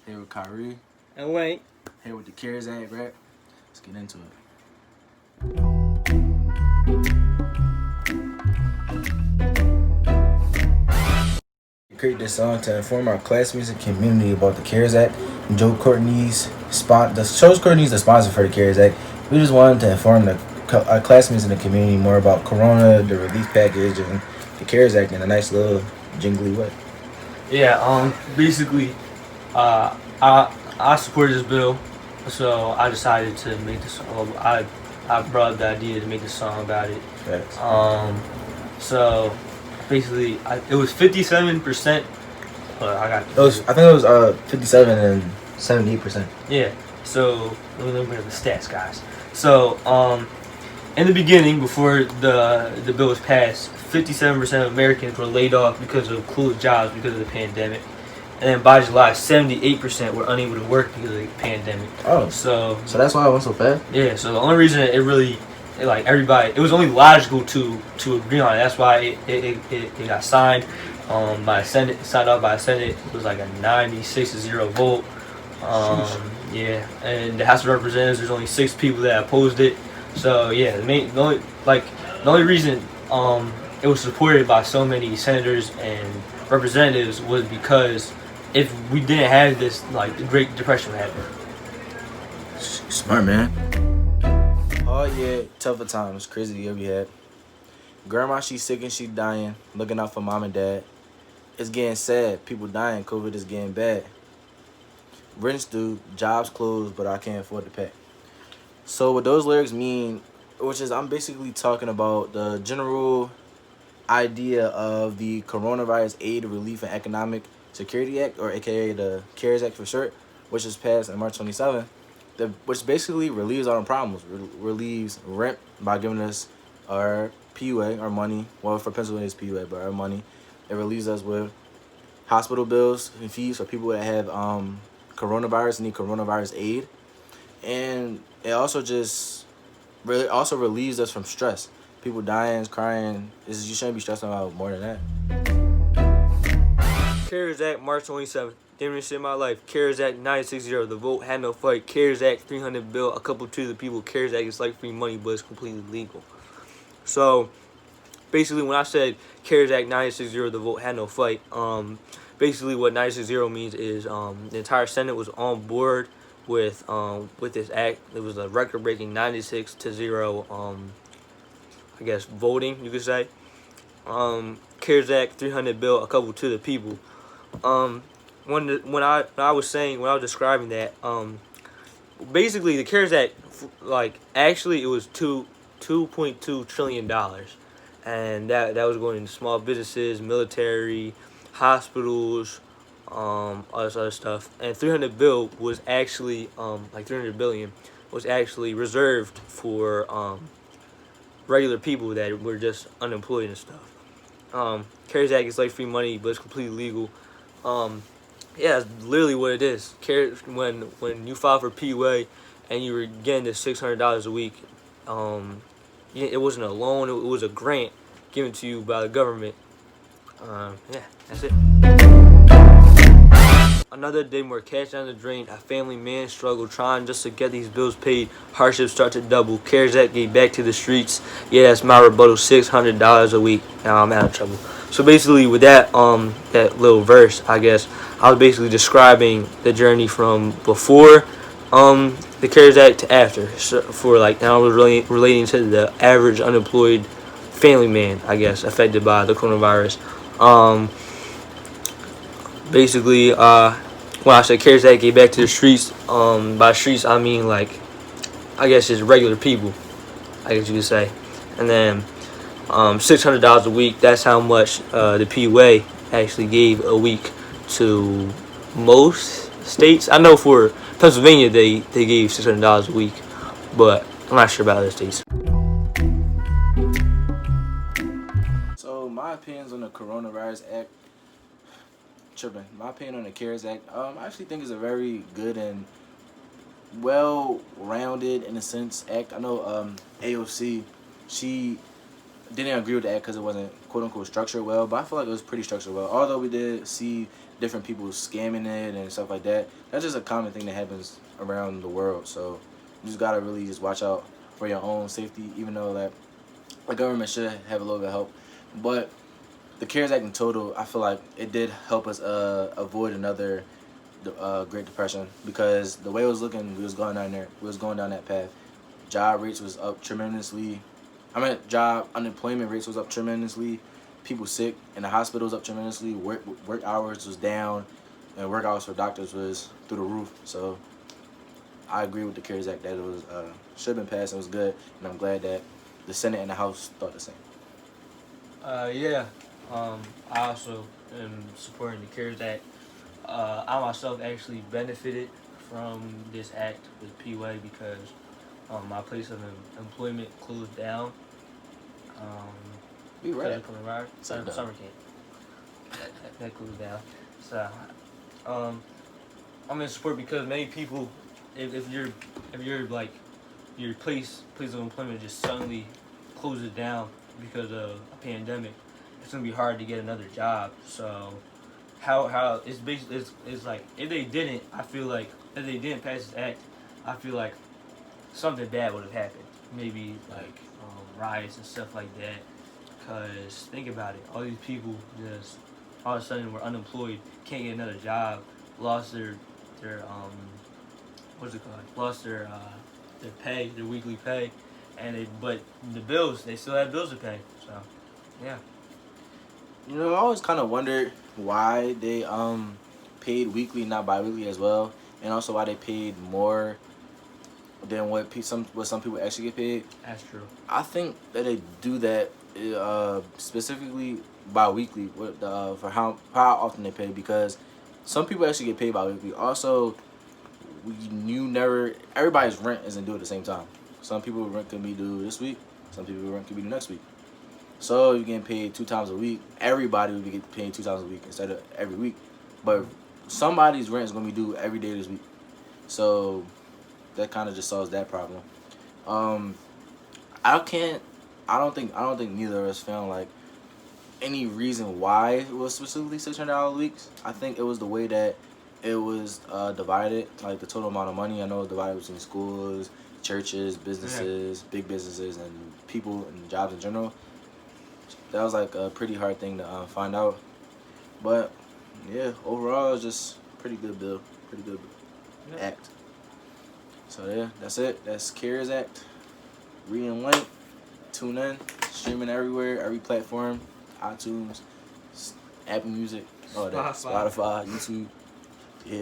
Here with Kyrie. And Wayne. Here with the CARES Act, right? Let's get into it. We created this song to inform our classmates and community about the CARES Act. Joe Courtney's the sponsor for the CARES Act. We just wanted to inform our classmates in the community more about Corona, the relief package, and the CARES Act in a nice little jingly way. Yeah, basically, I supported this bill, so I decided to make this. I brought up the idea to make a song about it. Facts. So basically, it was 57%. I think it was 57 and 78%. Yeah. So let me bring up the stats, guys. So in the beginning, before the bill was passed, 57% of Americans were laid off because of closed jobs because of the pandemic. And then by July, 78% were unable to work because of the pandemic. Oh, so that's why it went so fast. Yeah. So the only reason it was only logical to agree on it. That's why it got signed by the Senate, signed off by the Senate. It was like a 96-0 vote. Yeah, and the House of Representatives, there's only 6 people that opposed it. So yeah, the only reason it was supported by so many senators and representatives was because if we didn't have this, like, the Great Depression would happen. Smart, man. Oh yeah, tougher times, crazy year we had. Grandma, she's sick and she dying, looking out for mom and dad. It's getting sad, people dying, COVID is getting bad. Rent's due, jobs closed, but I can't afford to pay. So what those lyrics mean, which is I'm basically talking about the general idea of the Coronavirus Aid, Relief, and Economic Security Act, or aka the CARES Act for short, which was passed on March 27th, which basically relieves our problems, relieves rent by giving us our PUA, our money. Well, for Pennsylvania it's PUA, but our money. It relieves us with hospital bills and fees for people that have coronavirus and need coronavirus aid, and it also just really also relieves us from stress. People dying, crying. You shouldn't be stressing about more than that. CARES Act, March 27th. Didn't shit my life. CARES Act 96-0. The vote had no fight. CARES Act 300 bill. A couple to the people. CARES Act is like free money, but it's completely legal. So basically, when I said CARES Act 96-0, the vote had no fight. Basically what 96-0 means is the entire Senate was on board with this act. It was a record-breaking 96-0. I guess voting, you could say. CARES Act 300 bill, a couple to the people. When I was describing that, basically the CARES Act, like, actually it was $2.2 trillion, and that was going into small businesses, military, hospitals, all this other stuff. And 300 bill was actually 300 billion was actually reserved for regular people that were just unemployed and stuff. CARES Act is like free money, but it's completely legal. Yeah, that's literally what it is. When you file for PUA and you were getting this $600 a week, it wasn't a loan; it was a grant given to you by the government. Yeah, that's it. Another day more cash down the drain. A family man struggled trying just to get these bills paid. Hardships start to double. CARES Act gave back to the streets. Yeah, that's my rebuttal. $600 a week. Now I'm out of trouble. So basically, with that that little verse, I guess I was basically describing the journey from before the CARES Act to after. So now I was really relating to the average unemployed family man, I guess, affected by the coronavirus. Basically, when I say CARES Act gave back to the streets, by streets I mean, like, I guess just regular people, I guess you could say. And then $600 a week, that's how much the PUA actually gave a week to most states. I know for Pennsylvania they gave $600 a week, but I'm not sure about other states. So my opinions on the Coronavirus Act, my opinion on the CARES Act, I actually think is a very good and well-rounded, in a sense, act. I know AOC, she didn't agree with the act because it wasn't quote unquote structured well, but I feel like it was pretty structured well. Although we did see different people scamming it and stuff like that, that's just a common thing that happens around the world. So you just gotta really just watch out for your own safety, even though that the government should have a little bit of help. But the CARES Act in total, I feel like it did help us avoid another Great Depression, because the way it was looking, we was going down there, we was going down that path. Job rates was up tremendously. Job unemployment rates was up tremendously. People sick in the hospital was up tremendously. Work hours was down, and work hours for doctors was through the roof. So I agree with the CARES Act that it was should have been passed. It was good, and I'm glad that the Senate and the House thought the same. Yeah. I also am supporting the CARES Act. I myself actually benefited from this act with P-Way because my place of employment closed down. We ready? Summer camp. That closed down. So I'm in support because many people, if you're like your place of employment just suddenly closes down because of a pandemic, it's gonna be hard to get another job. So how it's basically it's like if they didn't, I feel like if they didn't pass this act, I feel like something bad would have happened. Maybe like riots and stuff like that. Cause think about it, all these people just all of a sudden were unemployed, can't get another job, lost their what's it called? Lost their pay, their weekly pay, and but the bills, they still had bills to pay. So yeah. You know, I always kind of wondered why they paid weekly, not bi-weekly as well, and also why they paid more than what some people actually get paid. That's true. I think that they do that specifically bi-weekly for how often they pay, because some people actually get paid bi-weekly. Also, everybody's rent isn't due at the same time. Some people rent can be due this week, some people rent can be due next week. So you're getting paid 2 times a week. Everybody would be getting paid 2 times a week instead of every week. But somebody's rent is gonna be due every day this week. So that kind of just solves that problem. I don't think neither of us found like any reason why it was specifically $600 weeks. I think it was the way that it was divided, like the total amount of money. I know it was divided between schools, churches, businesses, big businesses, and people and jobs in general. That was like a pretty hard thing to find out. But yeah, overall, it was just pretty good bill, pretty good act. So yeah, that's it. That's CARES Act. Read and link. Tune in. Streaming everywhere, every platform. iTunes, Apple Music, all that. Spotify, YouTube. Yeah.